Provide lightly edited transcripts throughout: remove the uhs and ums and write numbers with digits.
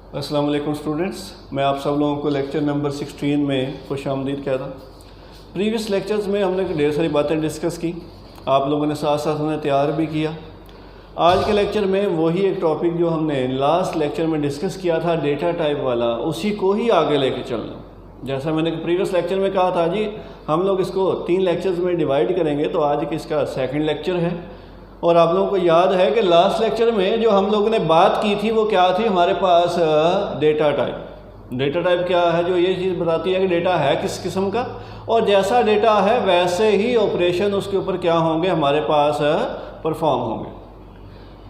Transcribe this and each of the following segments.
अस्सलाम वालेकुम स्टूडेंट्स, मैं आप सब लोगों को लेक्चर नंबर 16 में खुशामदीद कहता हूँ। प्रीवियस लेक्चर्स में हमने ढेर सारी बातें डिस्कस की, आप लोगों ने साथ साथ उन्हें तैयार भी किया। आज के लेक्चर में वही एक टॉपिक जो हमने लास्ट लेक्चर में डिस्कस किया था डेटा टाइप वाला, उसी को ही आगे लेके चलना। जैसा मैंने प्रीवियस लेक्चर में कहा था जी, हम लोग इसको 3 लेक्चर्स में डिवाइड करेंगे, तो आज इसका सेकंड लेक्चर है। और आप लोगों को याद है कि लास्ट लेक्चर में जो हम लोगों ने बात की थी वो क्या थी, हमारे पास डेटा टाइप। डेटा टाइप क्या है? जो ये चीज़ बताती है कि डेटा है किस किस्म का, और जैसा डेटा है वैसे ही ऑपरेशन उसके ऊपर क्या होंगे, हमारे पास परफॉर्म होंगे।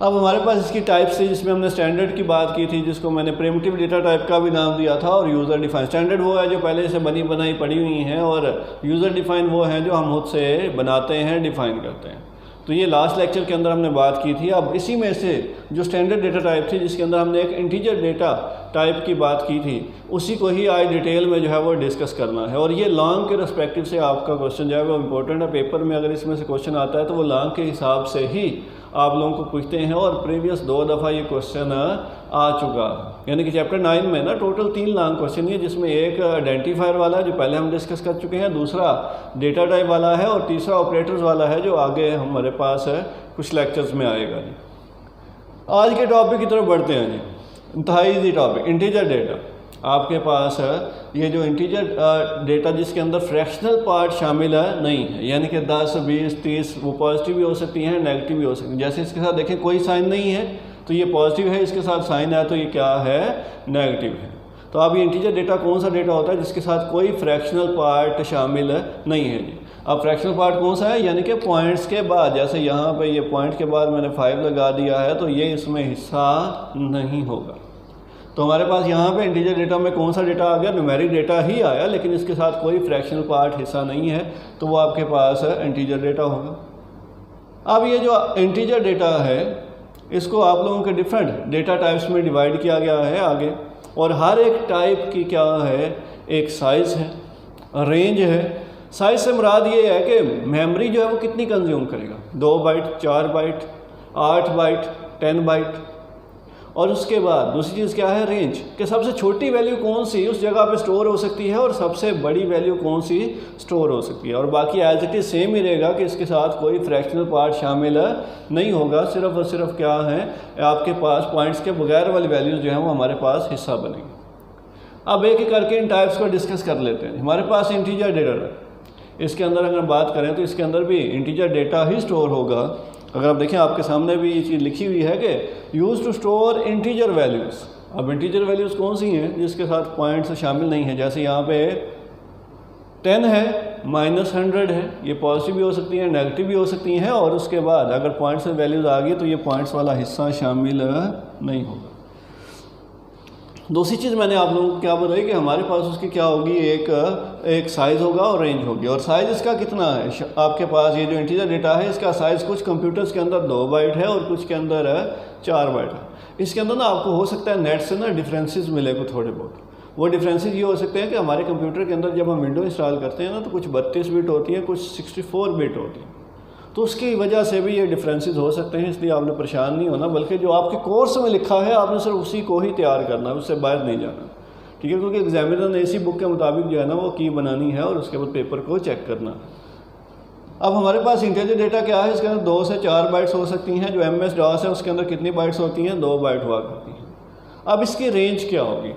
अब हमारे पास इसकी टाइप्स थी, जिसमें हमने स्टैंडर्ड की बात की थी, जिसको मैंने प्रिमिटिव डेटा टाइप का भी नाम दिया था, और यूज़र डिफाइन। स्टैंडर्ड वो है जो पहले से बनी बनाई पड़ी हुई हैं, और यूज़र डिफाइन वो हैं जो हम खुद से बनाते हैं, डिफ़ाइन करते हैं। तो ये लास्ट लेक्चर के अंदर हमने बात की थी। अब इसी में से जो स्टैंडर्ड डेटा टाइप थी, जिसके अंदर हमने एक इंटीजर डेटा टाइप की बात की थी, उसी को ही आज डिटेल में जो है वो डिस्कस करना है। और ये लॉन्ग के रिस्पेक्टिव से आपका क्वेश्चन जो है वो इम्पोर्टेंट है। पेपर में अगर इसमें से क्वेश्चन आता है तो वो लॉन्ग के हिसाब से ही आप लोगों को पूछते हैं, और प्रीवियस 2 दफ़ा ये क्वेश्चन आ चुका है। यानी कि चैप्टर 9 में ना टोटल 3 लॉन्ग क्वेश्चन है, जिसमें एक आइडेंटिफायर वाला है जो पहले हम डिस्कस कर चुके हैं, दूसरा डेटा टाइप वाला है, और तीसरा ऑपरेटर्स वाला है जो आगे हमारे पास है कुछ लेक्चर्स में आएगा जी। आज के टॉपिक की तरफ बढ़ते हैं जी। इंतहाई ईजी टॉपिक, इंटीजर डेटा। आपके पास है ये जो इंटीजर डेटा जिसके अंदर फ्रैक्शनल पार्ट शामिल है नहीं है, यानी कि 10, 20, 30 वो पॉजिटिव भी हो सकती हैं, नेगेटिव भी हो सकती हैं। जैसे इसके साथ देखें कोई साइन नहीं है तो ये पॉजिटिव है, इसके साथ साइन है तो ये क्या है, नेगेटिव है। तो अब ये इंटीजर डेटा कौन सा डेटा होता है जिसके साथ कोई फ्रैक्शनल पार्ट शामिल नहीं है जी। अब फ्रैक्शनल पार्ट कौन सा है, यानी कि पॉइंट्स के बाद, जैसे यहाँ पे ये पॉइंट के बाद मैंने 5 लगा दिया है, तो ये इसमें हिस्सा नहीं होगा। तो हमारे पास यहाँ पे इंटीजर डेटा में कौन सा डेटा आ गया, न्यूमेरिक डेटा ही आया, लेकिन इसके साथ कोई फ्रैक्शनल पार्ट हिस्सा नहीं है, तो वो आपके पास इंटीजर डेटा होगा। अब ये जो इंटीजर डेटा है इसको आप लोगों के डिफरेंट डेटा टाइप्स में डिवाइड किया गया है आगे, और हर एक टाइप की क्या है, एक साइज़ है, रेंज है। साइज़ से मुराद ये है कि मेमोरी जो है वो कितनी कंज्यूम करेगा, 2 बाइट, 4 बाइट, 8 बाइट, 10 बाइट। और उसके बाद दूसरी चीज़ क्या है, रेंज, कि सबसे छोटी वैल्यू कौन सी उस जगह पे स्टोर हो सकती है, और सबसे बड़ी वैल्यू कौन सी स्टोर हो सकती है। और बाकी एज इट इज़ सेम ही रहेगा कि इसके साथ कोई फ्रैक्शनल पार्ट शामिल नहीं होगा, सिर्फ और सिर्फ क्या है, आपके पास पॉइंट्स के बगैर वाली वैल्यूज़ जो हैं वो हमारे पास हिस्सा बनेंगी। अब एक एक करके इन टाइप्स को डिस्कस कर लेते हैं। हमारे पास इंटीजर डेटा है, इसके अंदर अगर बात करें तो इसके अंदर भी इंटीजर डेटा ही स्टोर होगा। अगर आप देखें आपके सामने भी ये चीज़ लिखी हुई है कि use to store integer values. अब इंटीजर वैल्यूज़ कौन सी हैं जिसके साथ पॉइंट्स शामिल नहीं है, जैसे यहाँ पे 10 है, -100 है, ये पॉजिटिव भी हो सकती हैं, नेगेटिव भी हो सकती हैं, और उसके बाद अगर पॉइंट्स में वैल्यूज़ आ गई तो ये पॉइंट्स वाला हिस्सा शामिल नहीं होगा। दूसरी चीज़ मैंने आप लोगों को क्या बताई कि हमारे पास उसकी क्या होगी, एक साइज़ होगा और रेंज होगी। और साइज़ इसका कितना है, आपके पास ये जो इंटीजर डेटा है इसका साइज़ कुछ कंप्यूटर्स के अंदर 2 बाइट है और कुछ के अंदर 4 बाइट है। इसके अंदर ना आपको हो सकता है नेट से ना डिफरेंसेस मिले को थोड़े बहुत। वो डिफरेंसेस ये हो सकते हैं कि हमारे कंप्यूटर के अंदर जब हम विंडो इंस्टॉल करते हैं ना तो कुछ 32 बिट होती है, कुछ 64 बिट होती है, तो उसकी वजह से भी ये डिफरेंसेस हो सकते हैं। इसलिए आपने परेशान नहीं होना, बल्कि जो आपके कोर्स में लिखा है आपने सिर्फ उसी को ही तैयार करना है, उससे बाहर नहीं जाना, ठीक है। क्योंकि एग्जामिनर ने इसी बुक के मुताबिक जो है ना वो की बनानी है, और उसके बाद पेपर को चेक करना है। अब हमारे पास इंटीजर डेटा क्या है, इसके अंदर 2 से 4 बाइट्स हो सकती हैं। जो MS DOS है उसके अंदर कितनी बाइट्स होती हैं, 2 बाइट हुआ करती हैं। अब इसकी रेंज क्या होगी,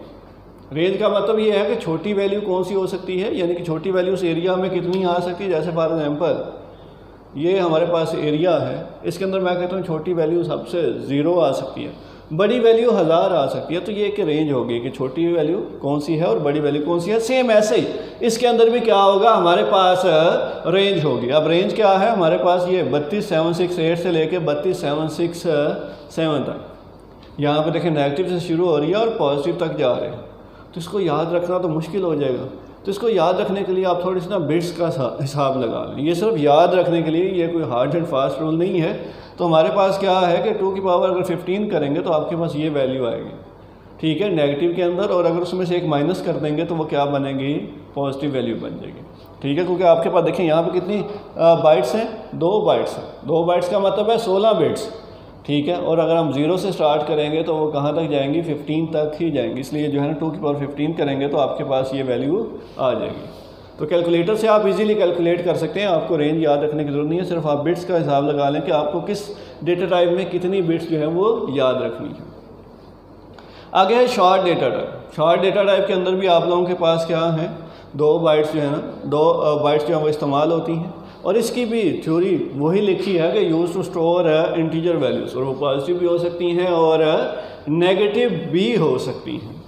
रेंज का मतलब ये है कि छोटी वैल्यू कौन सी हो सकती है, यानी कि छोटी वैल्यू उस एरिया में कितनी आ सकती है। जैसे फॉर एग्जाम्पल ये हमारे पास एरिया है, इसके अंदर मैं कहता हूँ छोटी वैल्यू सबसे 0 आ सकती है, बड़ी वैल्यू 1000 आ सकती है। तो ये एक रेंज होगी कि छोटी वैल्यू कौन सी है और बड़ी वैल्यू कौन सी है। सेम ऐसे ही इसके अंदर भी क्या होगा, हमारे पास रेंज होगी। अब रेंज क्या है, हमारे पास ये 32768 से लेके 32767 तक। यहाँ पे देखें नेगेटिव से शुरू हो रही है और पॉजिटिव तक जा रहे हैं, तो इसको याद रखना तो मुश्किल हो जाएगा। तो इसको याद रखने के लिए आप थोड़ी सी ना बिट्स का हिसाब लगा लें। ये सिर्फ याद रखने के लिए, ये कोई हार्ड एंड फास्ट रूल नहीं है। तो हमारे पास क्या है कि 2 की पावर अगर 15 करेंगे तो आपके पास ये वैल्यू आएगी, ठीक है, नेगेटिव के अंदर। और अगर उसमें से एक माइनस कर देंगे तो वो क्या बनेगी, पॉजिटिव वैल्यू बन जाएगी, ठीक है। क्योंकि आपके पास देखें यहाँ पे कितनी बाइट्स हैं, 2 बाइट्स हैं। 2 बाइट्स का मतलब है 16 बिट्स। ठीक है। और अगर हम 0 से स्टार्ट करेंगे तो वो कहाँ तक जाएंगी, 15 तक ही जाएंगी, इसलिए जो है ना 2 की पावर 15 करेंगे तो आपके पास ये वैल्यू आ जाएगी। तो कैलकुलेटर से आप इजीली कैलकुलेट कर सकते हैं, आपको रेंज याद रखने की जरूरत नहीं है, सिर्फ आप बिट्स का हिसाब लगा लें कि आपको किस डेटा टाइप में कितनी बिट्स जो है वो याद रखनी है। आगे है short data type. Short data type के अंदर भी आप लोगों के पास क्या है, 2 बाइट्स जो है ना, 2 बाइट्स जो है वो इस्तेमाल होती हैं, और इसकी भी थ्योरी वही लिखी है कि use to store integer values, और वो पॉजिटिव भी हो सकती हैं और नेगेटिव भी हो सकती हैं,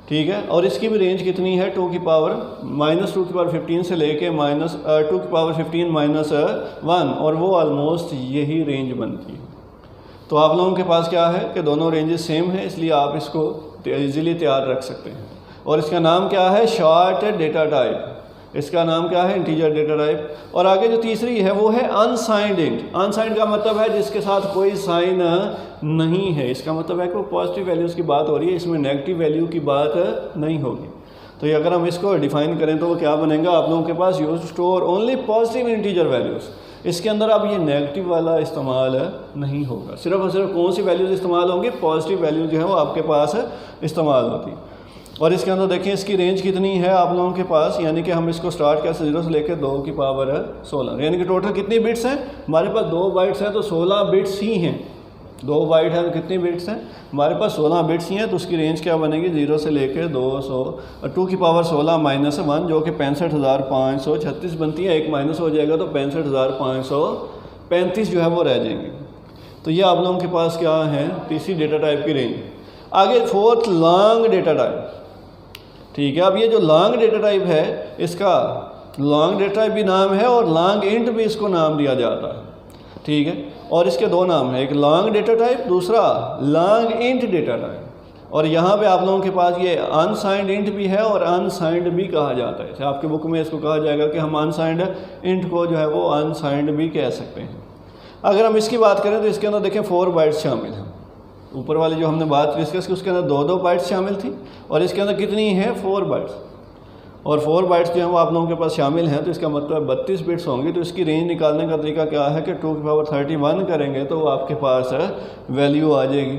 ठीक है। और इसकी भी रेंज कितनी है, 2 की पावर -2 की पावर 15 से लेके -2 की पावर 15 -1, और वो ऑलमोस्ट यही रेंज बनती है। तो आप लोगों के पास क्या है कि दोनों रेंजेस सेम है, इसलिए आप इसको ईजिली तैयार रख सकते हैं। और इसका नाम क्या है, शॉर्ट डेटा टाइप, इसका नाम क्या है, इंटीजर डेटा टाइप। और आगे जो तीसरी है वो है अनसाइंड इंट। अनसाइंड का मतलब है जिसके साथ कोई साइन नहीं है, इसका मतलब है कि वो पॉजिटिव वैल्यूज़ की बात हो रही है, इसमें नेगेटिव वैल्यू की बात नहीं होगी। तो ये अगर हम इसको डिफाइन करें तो वो क्या बनेगा, आप लोगों के पास use store only positive integer values, इसके अंदर अब ये नेगेटिव वाला इस्तेमाल नहीं होगा, सिर्फ और सिर्फ कौन सी वैल्यूज़ इस्तेमाल होंगी, पॉजिटिव वैल्यूज़ जो है वो आपके पास इस्तेमाल होती है। और इसके अंदर देखें इसकी रेंज कितनी है आप लोगों के पास, यानी कि हम इसको स्टार्ट कैसे 0 से लेकर 2 की पावर 16, यानी कि टोटल कितनी बिट्स हैं हमारे पास, 2 बाइट्स हैं तो 16 बिट्स ही हैं, 2 बाइट है तो कितनी बिट्स हैं हमारे पास, 16 बिट्स ही हैं। तो उसकी रेंज क्या बनेगी, 0 से लेकर 2 की पावर 16 -1, जो कि 65,536 बनती है, एक माइनस हो जाएगा तो 65,535 जो है वो रह जाएंगे। तो ये आप लोगों के पास क्या है, तीसरी डेटा टाइप की रेंज। आगे फोर्थ लॉन्ग डेटा टाइप, ठीक है। अब ये जो लॉन्ग डेटा टाइप है, इसका लॉन्ग डेटा टाइप भी नाम है और लॉन्ग इंट भी इसको नाम दिया जाता है, ठीक है। और इसके 2 नाम हैं, एक लॉन्ग डेटा टाइप, दूसरा लॉन्ग इंट डेटा टाइप। और यहाँ पे आप लोगों के पास ये अनसाइंड इंट भी है और अनसाइंड भी कहा जाता है, आपके बुक में इसको कहा जाएगा कि हम अनसाइंड इंट को जो है वो अनसाइंड भी कह सकते हैं। अगर हम इसकी बात करें तो इसके अंदर देखें 4 बाइट्स शामिल हैं, ऊपर वाली जो हमने बात डिस्कस की उसके अंदर 2 बाइट्स शामिल थी, और इसके अंदर कितनी है, 4 बाइट्स, और 4 बाइट्स जो हैं वो आप लोगों के पास शामिल हैं, तो इसका मतलब 32 बिट्स होंगी। तो इसकी रेंज निकालने का तरीका क्या है कि 2 की पावर 31 करेंगे तो आपके पास वैल्यू आ जाएगी,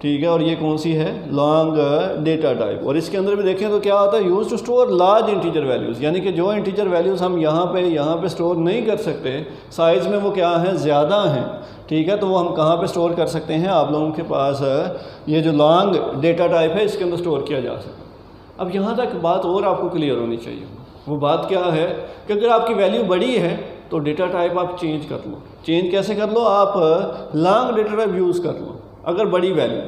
ठीक है। और ये कौन सी है, लॉन्ग डेटा टाइप। और इसके अंदर भी देखें तो क्या होता है, use to store large integer values, यानी कि जो इंटीजर वैल्यूज़ हम यहाँ पे स्टोर नहीं कर सकते, साइज़ में वो क्या है, ज़्यादा हैं, ठीक है। तो वो हम कहाँ पे स्टोर कर सकते हैं, आप लोगों के पास ये जो लॉन्ग डेटा टाइप है इसके अंदर स्टोर किया जा सकता है। अब यहाँ तक बात और आपको क्लियर होनी चाहिए, वो बात क्या है कि अगर आपकी वैल्यू बड़ी है तो डेटा टाइप आप चेंज कर लो। चेंज कैसे कर लो, आप लॉन्ग डेटा टाइप यूज़ कर लो अगर बड़ी वैल्यू,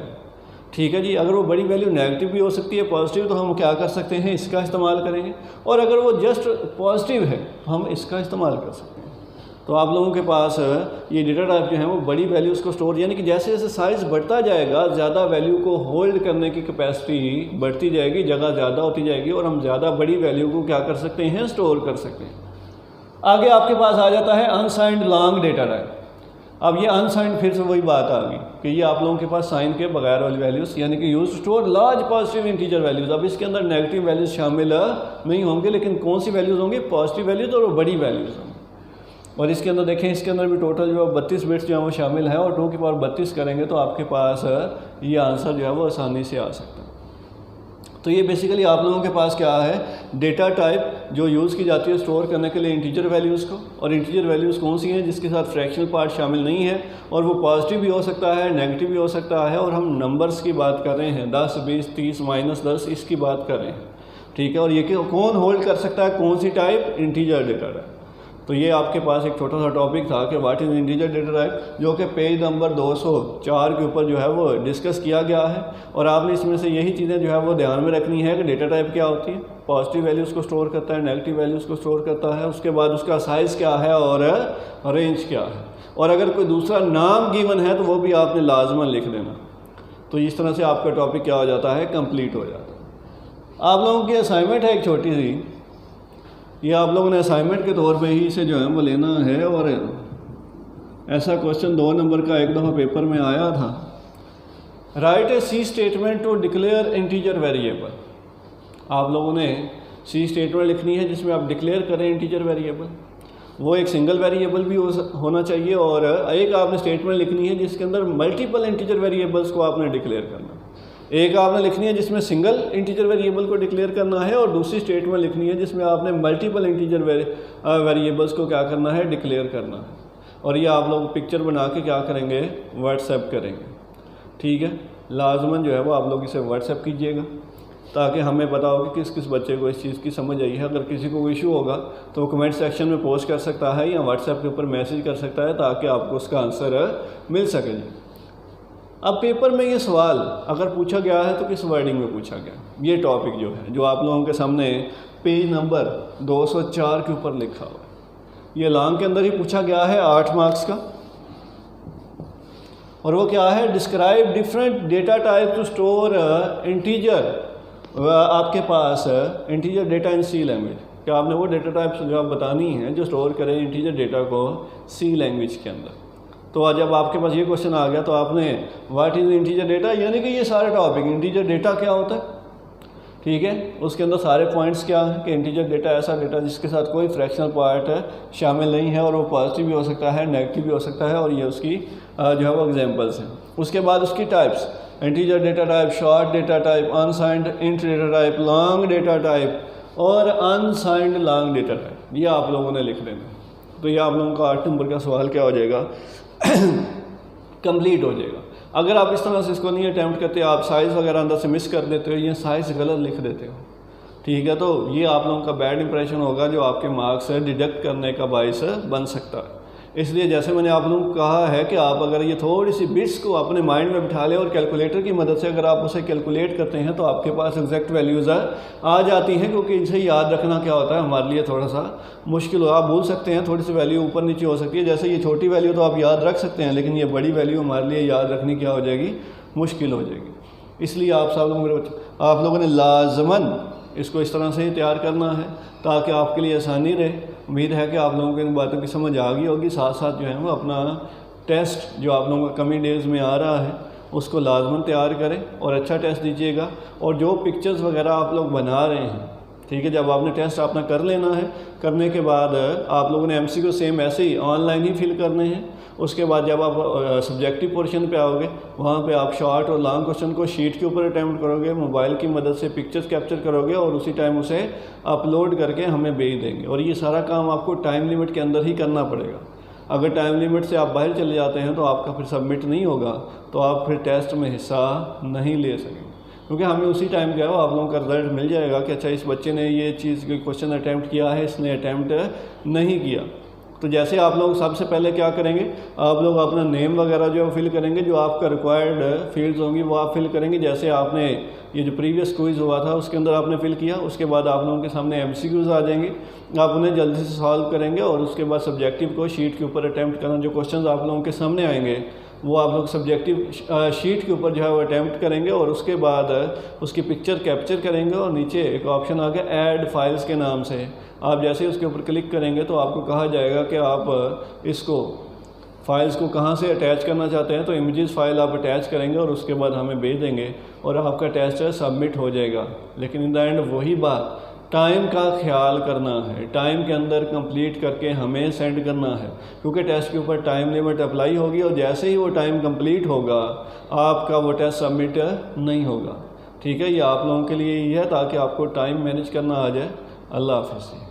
ठीक है जी। अगर वो बड़ी वैल्यू नेगेटिव भी हो सकती है, पॉजिटिव, तो हम क्या कर सकते हैं, इसका इस्तेमाल करेंगे। और अगर वो जस्ट पॉजिटिव है तो हम इसका इस्तेमाल कर सकते हैं। तो आप लोगों के पास ये डेटा टाइप जो है वो बड़ी वैल्यूज़ को स्टोर, यानी कि जैसे जैसे साइज़ बढ़ता जाएगा ज़्यादा वैल्यू को होल्ड करने की कैपेसिटी बढ़ती जाएगी, जगह ज़्यादा होती जाएगी, और हम ज़्यादा बड़ी वैल्यू को क्या कर सकते हैं, स्टोर कर सकते हैं। आगे आपके पास आ जाता है अनसाइंड लॉन्ग डेटा टाइप। अब ये अनसाइंड फिर से वही बात आ गई कि ये आप लोगों के पास साइन के बगैर वाली वैल्यूज़, यानी कि use store large positive integer values. अब इसके अंदर नेगेटिव वैल्यूज़ शामिल नहीं होंगे, लेकिन कौन सी वैल्यूज़ होंगी, पॉजिटिव वैल्यूज़ और बड़ी वैल्यूज़ होंगी। और इसके अंदर देखें, इसके अंदर भी टोटल जो है 32 बिट्स जो है वो शामिल है, और 2 की पावर 32 करेंगे तो आपके पास ये आंसर जो है वो आसानी से आ सकता है। तो ये बेसिकली आप लोगों के पास क्या है, डेटा टाइप जो यूज़ की जाती है स्टोर करने के लिए इंटीजर वैल्यूज़ को। और इंटीजर वैल्यूज़ कौन सी हैं, जिसके साथ फ्रैक्शनल पार्ट शामिल नहीं है, और वो पॉजिटिव भी हो सकता है, नेगेटिव भी हो सकता है। और हम नंबर्स की बात कर रहे हैं, 10, 20, 30, -10, इसकी बात कर रहे हैं, ठीक है। और ये कौन होल्ड कर सकता है, कौन सी टाइप, इंटीजर डेटा टाइप। तो ये आपके पास एक छोटा सा टॉपिक था कि what is integer data type, जो कि पेज नंबर 204 के ऊपर जो है वो डिस्कस किया गया है। और आपने इसमें से यही चीज़ें जो है वो ध्यान में रखनी है कि डेटा टाइप क्या होती है, पॉजिटिव वैल्यूज़ को स्टोर करता है, नेगेटिव वैल्यूज़ को स्टोर करता है, उसके बाद उसका साइज़ क्या है और रेंज क्या है, और अगर कोई दूसरा नाम गिवन है तो वो भी आपने लाजमन लिख देना। तो इस तरह से आपका टॉपिक क्या हो जाता है, कंप्लीट हो जाता है। आप लोगों की असाइनमेंट है एक छोटी सी, ये आप लोगों ने असाइनमेंट के तौर पे ही इसे जो है वो लेना है। और ऐसा क्वेश्चन 2 नंबर का एक दफ़ा पेपर में आया था, write a C statement to declare integer variable. आप लोगों ने सी स्टेटमेंट लिखनी है जिसमें आप डिक्लेयर करें इंटीजर वेरिएबल। वो एक सिंगल वेरिएबल भी होना चाहिए, और एक आपने स्टेटमेंट लिखनी है जिसके अंदर मल्टीपल इंटीजर वेरिएबल्स को आपने डिक्लेयर करना है। एक आपने लिखनी है जिसमें सिंगल इंटीजर वेरिएबल को डिक्लेयर करना है, और दूसरी स्टेटमेंट लिखनी है जिसमें आपने मल्टीपल इंटीजर वेरिएबल्स को क्या करना है, डिक्लेयर करना है। और ये आप लोग पिक्चर बना के क्या करेंगे, व्हाट्सएप करेंगे। ठीक है, लाजमन जो है वो आप लोग इसे व्हाट्सएप कीजिएगा ताकि हमें पता हो कि किस किस बच्चे को इस चीज़ की समझ आई है। अगर किसी को इशू होगा तो वो कमेंट सेक्शन में पोस्ट कर सकता है या व्हाट्सएप के ऊपर मैसेज कर सकता है ताकि आपको उसका आंसर मिल सके। अब पेपर में ये सवाल अगर पूछा गया है तो किस वर्डिंग में पूछा गया, ये टॉपिक जो है जो आप लोगों के सामने पेज नंबर 204 के ऊपर लिखा हुआ है, ये लॉन्ग के अंदर ही पूछा गया है 8 मार्क्स का। और वो क्या है, describe different data type two store integer. आपके पास इंटीजर डेटा इन सी लैंग्वेज, क्या आपने वो डेटा टाइप्स जो आप बतानी है जो स्टोर करें इंटीजर डेटा को सी लैंग्वेज के अंदर। तो जब आपके पास ये क्वेश्चन आ गया तो आपने व्हाट इज़ इंटीजर डेटा, यानी कि ये सारे टॉपिक इंटीजर डेटा क्या होता है, ठीक है, उसके अंदर सारे पॉइंट्स क्या हैं कि इंटीजर डेटा ऐसा डेटा जिसके साथ कोई फ्रैक्शनल पार्ट शामिल नहीं है और वो पॉजिटिव भी हो सकता है, नेगेटिव भी हो सकता है, और ये उसकी जो है वो एग्जांपल्स हैं। उसके बाद उसकी types, integer data type, short data type, unsigned int data type, long data type और अनसाइंड लॉन्ग डेटा टाइप, ये आप लोगों ने लिख देना। तो ये आप लोगों का 8 नंबर का सवाल क्या हो जाएगा, कंप्लीट हो जाएगा। अगर आप इस तरह से इसको नहीं अटैम्प्ट करते, आप साइज़ वगैरह अंदर से मिस कर देते हो या साइज़ गलत लिख देते हो, ठीक है, तो ये आप लोगों का बैड इंप्रेशन होगा जो आपके मार्क्स डिडक्ट करने का बाइस बन सकता है। इसलिए जैसे मैंने आप लोगों को कहा है कि आप अगर ये थोड़ी सी बिट्स को अपने माइंड में बिठा लें और कैलकुलेटर की मदद से अगर आप उसे कैलकुलेट करते हैं तो आपके पास एग्जैक्ट वैल्यूज़ आ जाती हैं, क्योंकि इनसे याद रखना क्या होता है हमारे लिए थोड़ा सा मुश्किल हो। आप भूल सकते हैं, थोड़ी सी वैल्यू ऊपर नीचे हो सकती है, जैसे ये छोटी वैल्यू तो आप याद रख सकते हैं, लेकिन ये बड़ी वैल्यू हमारे लिए याद रखनी क्या हो जाएगी, मुश्किल हो जाएगी। इसलिए आप लोगों ने लाजमन इसको इस तरह से ही तैयार करना है ताकि आपके लिए आसानी रहे। उम्मीद है कि आप लोगों को इन बातों की समझ आ गई होगी। साथ साथ जो है वो अपना टेस्ट जो आप लोगों का कमिंग डेज़ में आ रहा है उसको लाजमन तैयार करें और अच्छा टेस्ट दीजिएगा। और जो पिक्चर्स वगैरह आप लोग बना रहे हैं, ठीक है, जब आपने टेस्ट अपना कर लेना है, करने के बाद आप लोगों ने एमसीक्यू सेम ऐसे ही ऑनलाइन ही फिल करने हैं। उसके बाद जब आप सब्जेक्टिव पोर्शन पे आओगे वहाँ पे आप शॉर्ट और लॉन्ग क्वेश्चन को शीट के ऊपर अटैम्प्ट करोगे, मोबाइल की मदद से पिक्चर्स कैप्चर करोगे और उसी टाइम उसे अपलोड करके हमें भेज देंगे। और ये सारा काम आपको टाइम लिमिट के अंदर ही करना पड़ेगा। अगर टाइम लिमिट से आप बाहर चले जाते हैं तो आपका फिर सबमिट नहीं होगा, तो आप फिर टेस्ट में हिस्सा नहीं ले सकेंगे, क्योंकि हमें उसी टाइम क्या हो आप लोगों का रिजल्ट मिल जाएगा कि अच्छा इस बच्चे ने ये चीज़ क्वेश्चन अटैम्प्ट किया है, इसने अटैम्प्ट नहीं किया। तो जैसे आप लोग सबसे पहले क्या करेंगे, आप लोग अपना नेम वगैरह जो फिल करेंगे, जो आपका रिक्वायर्ड फील्ड्स होंगी वो आप फिल करेंगे। जैसे आपने ये जो प्रीवियस क्विज़ हुआ था उसके अंदर आपने फिल किया, उसके बाद आप लोगों के सामने एमसीक्यूज़ आ जाएंगे, आप उन्हें जल्दी से सॉल्व करेंगे और उसके बाद सब्जेक्टिव को शीट के ऊपर अटैम्प्ट करना। जो क्वेश्चन आप लोगों के सामने आएंगे वो आप लोग सब्जेक्टिव शीट के ऊपर जो है वो अटैम्प्ट करेंगे और उसके बाद उसकी पिक्चर कैप्चर करेंगे। और नीचे एक ऑप्शन आ गया ऐड फाइल्स के नाम से, आप जैसे उसके ऊपर क्लिक करेंगे तो आपको कहा जाएगा कि आप इसको फाइल्स को कहाँ से अटैच करना चाहते हैं, तो इमेजेस फाइल आप अटैच करेंगे और उसके बाद हमें भेज देंगे और आपका टेस्ट सबमिट हो जाएगा। लेकिन इन द एंड वही बात, टाइम का ख्याल करना है, टाइम के अंदर कंप्लीट करके हमें सेंड करना है, क्योंकि टेस्ट के ऊपर टाइम लिमिट अप्लाई होगी और जैसे ही वो टाइम कंप्लीट होगा आपका वो टेस्ट सबमिट नहीं होगा। ठीक है, ये आप लोगों के लिए ही है ताकि आपको टाइम मैनेज करना आ जाए। अल्लाह हाफ़िज़।